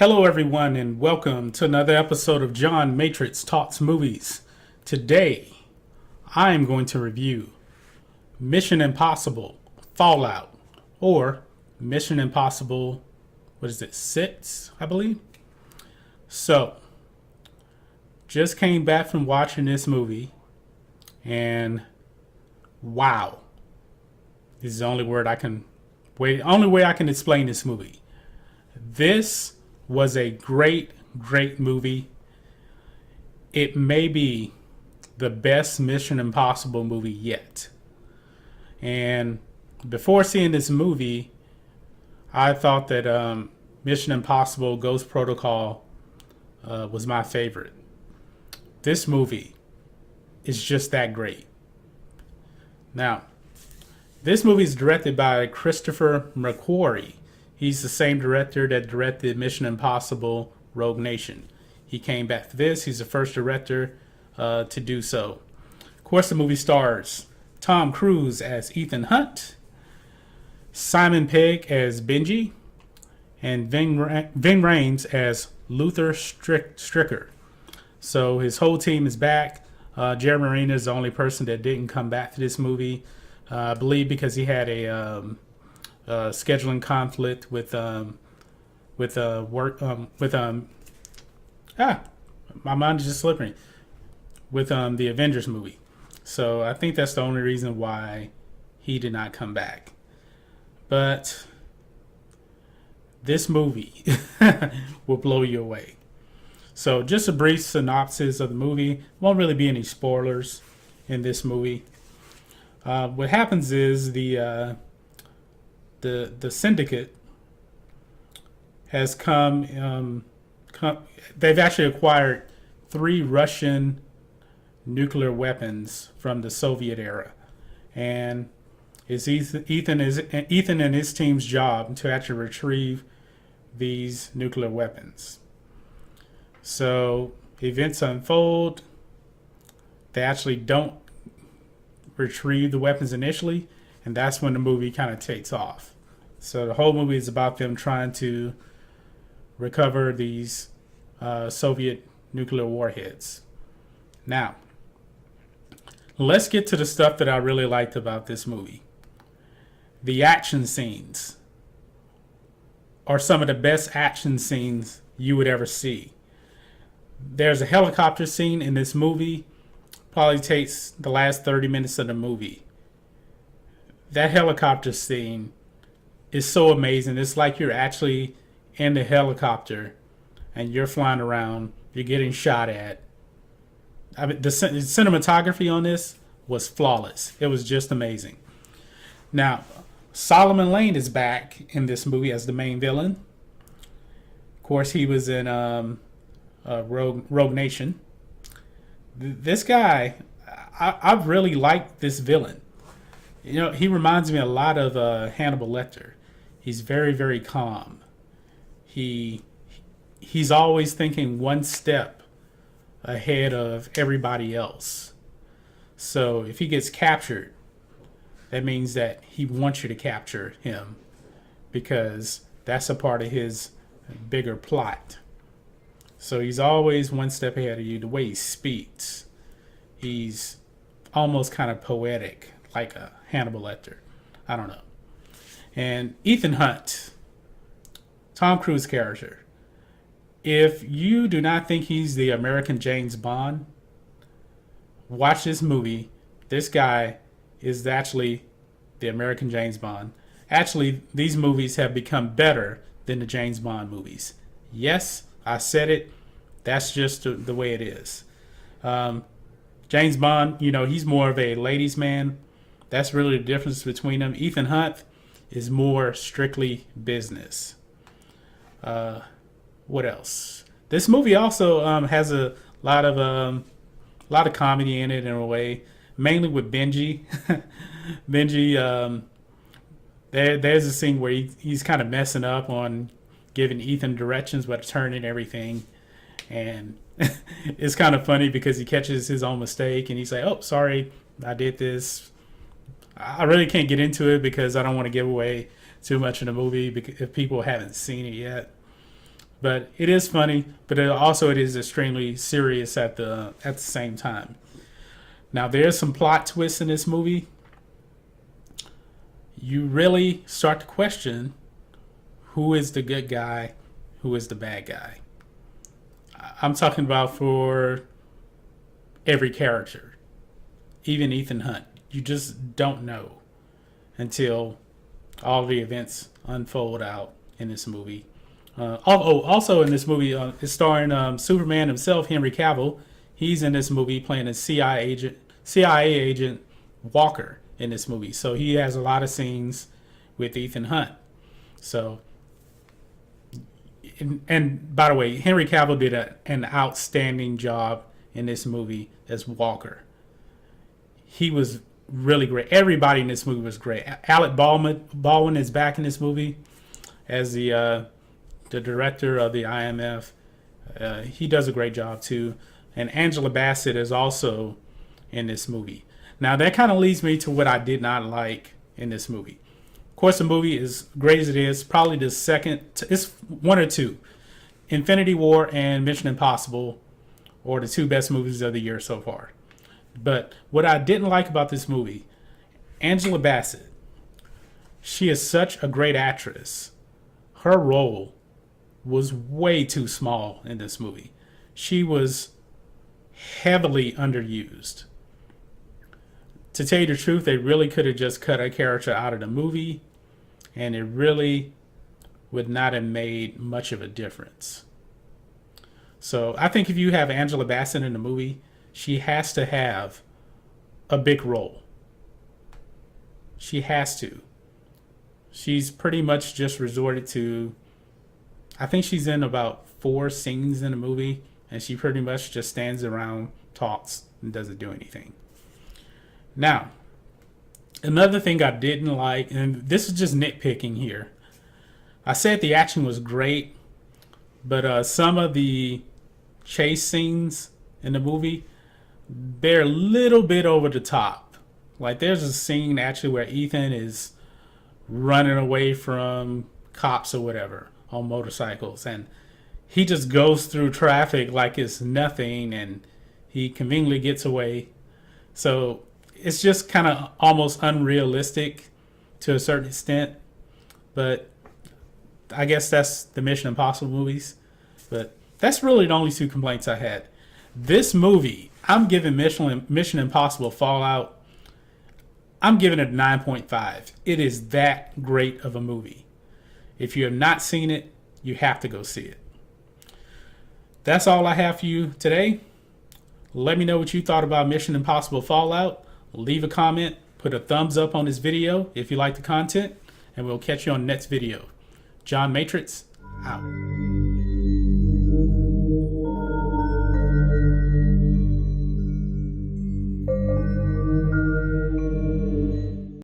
Hello, everyone, and welcome to another episode of John Matrixx Talks Movies. Today, I am going to review Mission Impossible Fallout, or Mission Impossible, 6, I believe? So, just came back from watching this movie, and wow. This is the only way I can explain this movie. This was a great movie. It may be the best Mission Impossible movie yet. And before seeing this movie, I thought that Mission Impossible Ghost Protocol was my favorite. This movie is just that great. Now, this movie is directed by Christopher McQuarrie. He's the same director that directed Mission Impossible Rogue Nation. He came back for this. He's the first director to do so. Of course, the movie stars Tom Cruise as Ethan Hunt, Simon Pegg as Benji, and Ving Rhames as Luther Stricker. So his whole team is back. Jeremy Renner is the only person that didn't come back to this movie. I believe because he had a scheduling conflict with my mind is just slipping with the Avengers movie. So I think that's the only reason why he did not come back. But this movie will blow you away. So just a brief synopsis of the movie. Won't really be any spoilers in this movie. What happens is the syndicate has come. They've actually acquired 3 Russian nuclear weapons from the Soviet era, and it's Ethan and his team's job to actually retrieve these nuclear weapons. So events unfold. They actually don't retrieve the weapons initially, and that's when the movie kind of takes off. So the whole movie is about them trying to recover these Soviet nuclear warheads. Now, let's get to the stuff that I really liked about this movie. The action scenes are some of the best action scenes you would ever see. There's a helicopter scene in this movie. Probably takes the last 30 minutes of the movie. That helicopter scene is so amazing. It's like you're actually in the helicopter and you're flying around. You're getting shot at. I mean, the cinematography on this was flawless. It was just amazing. Now, Solomon Lane is back in this movie as the main villain. Of course, he was in Rogue Nation. This guy, I really like this villain. You know, he reminds me a lot of Hannibal Lecter. He's very calm. He's always thinking one step ahead of everybody else. So if he gets captured, that means that he wants you to capture him because that's a part of his bigger plot. So he's always one step ahead of you. The way he speaks, he's almost kind of poetic, like a Hannibal Lecter. I don't know. And Ethan Hunt, Tom Cruise character. If you do not think he's the American James Bond, watch this movie. This guy is actually the American James Bond. Actually, these movies have become better than the James Bond movies. Yes, I said it. That's just the way it is. James Bond, he's more of a ladies' man. That's really the difference between them. Ethan Hunt is more strictly business. What else? This movie also has a lot of comedy in it in a way, mainly with Benji. Benji, there's a scene where he's kind of messing up on giving Ethan directions where to turn and everything, and it's kind of funny because he catches his own mistake and he's like, "Oh, sorry, I did this." I really can't get into it because I don't want to give away too much in the movie if people haven't seen it yet. But it is funny, but it is extremely serious at the same time. Now there's some plot twists in this movie. You really start to question who is the good guy, who is the bad guy. I'm talking about for every character, even Ethan Hunt. You just don't know until all the events unfold out in this movie. Also in this movie, it's starring Superman himself, Henry Cavill. He's in this movie playing a CIA agent Walker in this movie. So he has a lot of scenes with Ethan Hunt. So, and by the way, Henry Cavill did an outstanding job in this movie as Walker. He was really great. Everybody in this movie was great. Alec Baldwin is back in this movie as the director of the IMF. He does a great job too. And Angela Bassett is also in this movie. Now that kind of leads me to what I did not like in this movie. Of course, the movie, is great as it is, probably the second, it's one or two. Infinity War and Mission Impossible are the two best movies of the year so far. But what I didn't like about this movie, Angela Bassett, she is such a great actress. Her role was way too small in this movie. She was heavily underused. To tell you the truth, they really could have just cut a character out of the movie, and it really would not have made much of a difference. So I think if you have Angela Bassett in the movie, she has to have a big role. She has to. She's pretty much just resorted to, I think she's in about 4 scenes in the movie, and she pretty much just stands around, talks, and doesn't do anything. Now, another thing I didn't like, and this is just nitpicking here. I said the action was great, but some of the chase scenes in the movie, they're a little bit over the top. Like there's a scene actually where Ethan is running away from cops or whatever on motorcycles, and he just goes through traffic like it's nothing, and he conveniently gets away. So it's just kind of almost unrealistic to a certain extent, but I guess that's the Mission Impossible movies. But that's really the only 2 complaints I had. This movie, I'm giving Mission Impossible Fallout, I'm giving it a 9.5. It is that great of a movie. If you have not seen it, you have to go see it. That's all I have for you today. Let me know what you thought about Mission Impossible Fallout. Leave a comment, put a thumbs up on this video if you like the content, and we'll catch you on the next video. John Matrixx, out.